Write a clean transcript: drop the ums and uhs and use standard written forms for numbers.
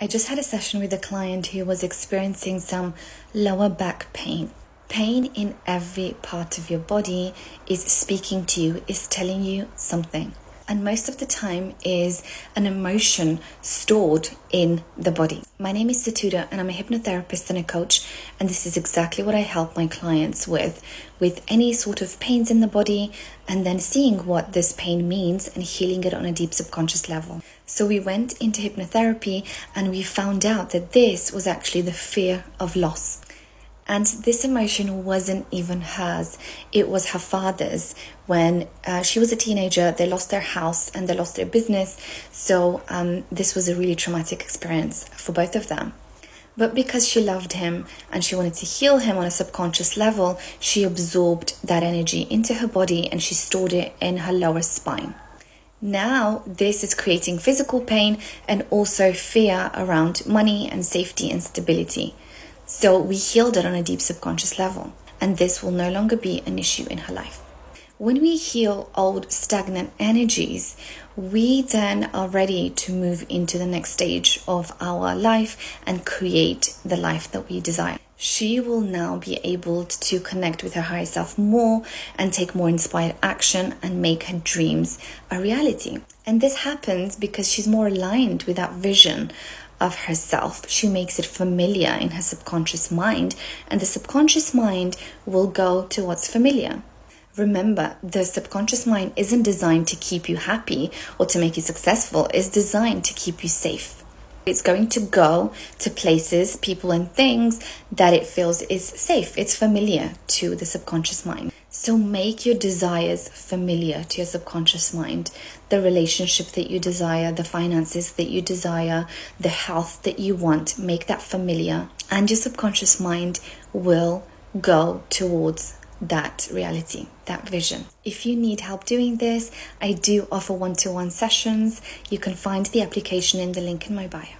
I just had a session with a client who was experiencing some lower back pain. Pain in every part of your body is speaking to you, is telling you something. And most of the time is an emotion stored in the body. My name is Satuda and I'm a hypnotherapist and a coach. And this is exactly what I help my clients with any sort of pains in the body, and then seeing what this pain means and healing it on a deep subconscious level. So we went into hypnotherapy and we found out that this was actually the fear of loss. And this emotion wasn't even hers. It was her father's. When she was a teenager, they lost their house and they lost their business. So this was a really traumatic experience for both of them. But because she loved him and she wanted to heal him on a subconscious level, she absorbed that energy into her body and she stored it in her lower spine. Now, this is creating physical pain and also fear around money and safety and stability. So we healed it on a deep subconscious level, and this will no longer be an issue in her life. When we heal old stagnant energies, we then are ready to move into the next stage of our life and create the life that we desire. She will now be able to connect with her higher self more and take more inspired action and make her dreams a reality. And this happens because she's more aligned with that vision of herself. She makes it familiar in her subconscious mind, and the subconscious mind will go to what's familiar. Remember, the subconscious mind isn't designed to keep you happy or to make you successful. It's designed to keep you safe. It's going to go to places, people and things that it feels is safe. It's familiar to the subconscious mind. So make your desires familiar to your subconscious mind. The relationship that you desire, the finances that you desire, the health that you want, make that familiar. And your subconscious mind will go towards that reality, that vision. If you need help doing this, I do offer one-to-one sessions. You can find the application in the link in my bio.